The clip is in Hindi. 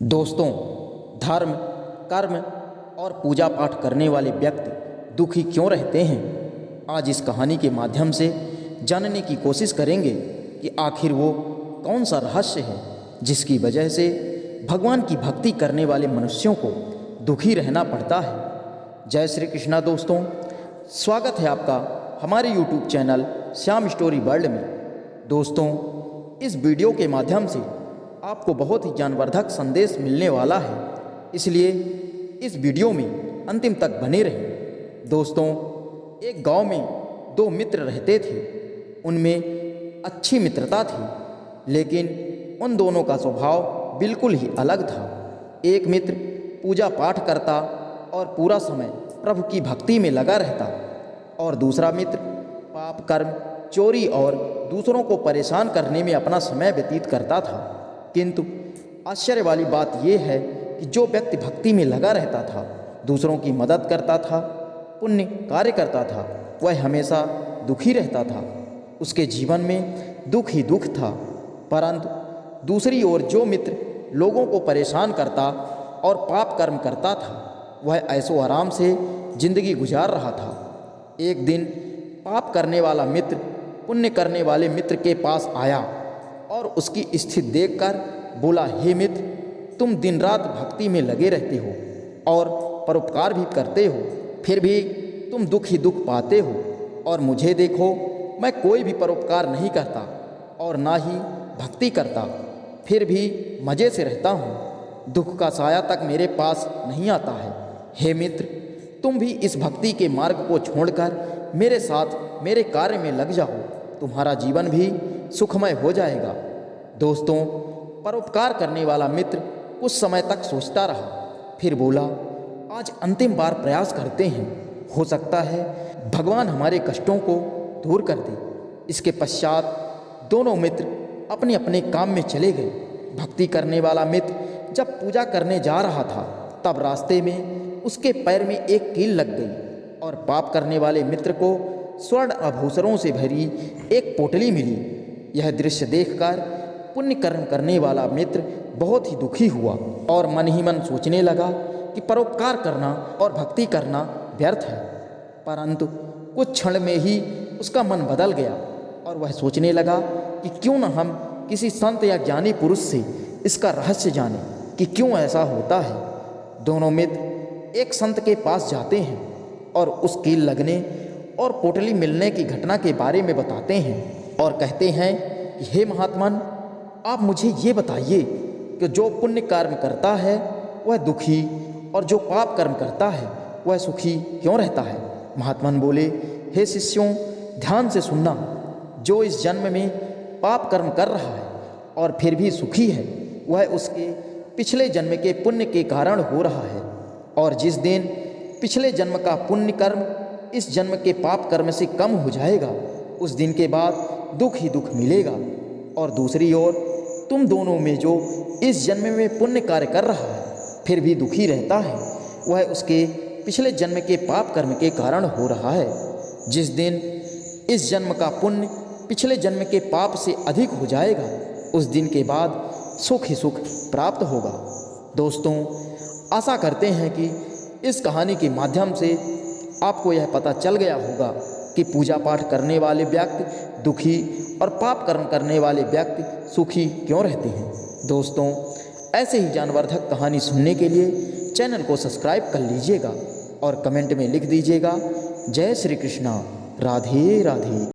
दोस्तों, धर्म, कर्म और पूजा पाठ करने वाले व्यक्ति दुखी क्यों रहते हैं? आज इस कहानी के माध्यम से जानने की कोशिश करेंगे कि आखिर वो कौन सा रहस्य है जिसकी वजह से भगवान की भक्ति करने वाले मनुष्यों को दुखी रहना पड़ता है। जय श्री कृष्णा दोस्तों, स्वागत है आपका हमारे YouTube channel Shyam story world में। दोस्तों, इस वीडियो के माध्यम से आपको बहुत ही ज्ञानवर्धक संदेश मिलने वाला है, इसलिए इस वीडियो में अंतिम तक बने रहें। दोस्तों, एक गांव में दो मित्र रहते थे। उनमें अच्छी मित्रता थी, लेकिन उन दोनों का स्वभाव बिल्कुल ही अलग था। एक मित्र पूजा पाठ करता और पूरा समय प्रभु की भक्ति में लगा रहता, और दूसरा मित्र पाप कर्म, चोरी और दूसरों को परेशान करने में अपना समय व्यतीत करता था। किंतु आश्चर्य वाली बात यह है कि जो व्यक्ति भक्ति में लगा रहता था, दूसरों की मदद करता था, पुण्य कार्य करता था, वह हमेशा दुखी रहता था। उसके जीवन में दुख ही दुख था। परंतु दूसरी ओर जो मित्र लोगों को परेशान करता और पाप कर्म करता था, वह ऐसो आराम से जिंदगी गुजार रहा था। एक दिन पाप करने वाला मित्र पुण्य करने वाले मित्र के पास आया और उसकी स्थिति देखकर बोला, हे मित्र, तुम दिन रात भक्ति में लगे रहते हो और परोपकार भी करते हो, फिर भी तुम दुख ही दुख पाते हो। और मुझे देखो, मैं कोई भी परोपकार नहीं करता और ना ही भक्ति करता, फिर भी मज़े से रहता हूँ। दुख का साया तक मेरे पास नहीं आता है। हे मित्र, तुम भी इस भक्ति के मार्ग को छोड़कर मेरे साथ मेरे कार्य में लग जाओ, तुम्हारा जीवन भी सुखमय हो जाएगा। दोस्तों, परोपकार करने वाला मित्र कुछ समय तक सोचता रहा, फिर बोला, आज अंतिम बार प्रयास करते हैं, हो सकता है भगवान हमारे कष्टों को दूर कर दे। इसके पश्चात दोनों मित्र अपने अपने काम में चले गए। भक्ति करने वाला मित्र जब पूजा करने जा रहा था, तब रास्ते में उसके पैर में एक कील लग गई और पाप करने वाले मित्र को स्वर्ण आभूषणों से भरी एक पोटली मिली। यह दृश्य देखकर पुण्य कर्म करने वाला मित्र बहुत ही दुखी हुआ और मन ही मन सोचने लगा कि परोपकार करना और भक्ति करना व्यर्थ है। परंतु कुछ क्षण में ही उसका मन बदल गया और वह सोचने लगा कि क्यों न हम किसी संत या ज्ञानी पुरुष से इसका रहस्य जानें कि क्यों ऐसा होता है। दोनों मित्र एक संत के पास जाते हैं और उस कील लगने और पोटली मिलने की घटना के बारे में बताते हैं और कहते हैं कि हे महात्मन, आप मुझे ये बताइए कि जो पुण्य कर्म करता है वह दुखी और जो पाप कर्म करता है वह सुखी क्यों रहता है। महात्मन बोले, हे शिष्यों, ध्यान से सुनना। जो इस जन्म में पाप कर्म कर रहा है और फिर भी सुखी है, वह उसके पिछले जन्म के पुण्य के कारण हो रहा है। और जिस दिन पिछले जन्म का पुण्य कर्म इस जन्म के पाप कर्म से कम हो जाएगा, उस दिन के बाद दुख ही दुख मिलेगा। और दूसरी ओर तुम दोनों में जो इस जन्म में पुण्य कार्य कर रहा है फिर भी दुखी रहता है, वह उसके पिछले जन्म के पाप कर्म के कारण हो रहा है। जिस दिन इस जन्म का पुण्य पिछले जन्म के पाप से अधिक हो जाएगा, उस दिन के बाद सुख ही सुख प्राप्त होगा। दोस्तों, आशा करते हैं कि इस कहानी के माध्यम से आपको यह पता चल गया होगा कि पूजा पाठ करने वाले व्यक्ति दुखी और पाप कर्म करने वाले व्यक्ति सुखी क्यों रहते हैं। दोस्तों, ऐसे ही ज्ञानवर्धक कहानी सुनने के लिए चैनल को सब्सक्राइब कर लीजिएगा और कमेंट में लिख दीजिएगा, जय श्री कृष्णा, राधे राधे।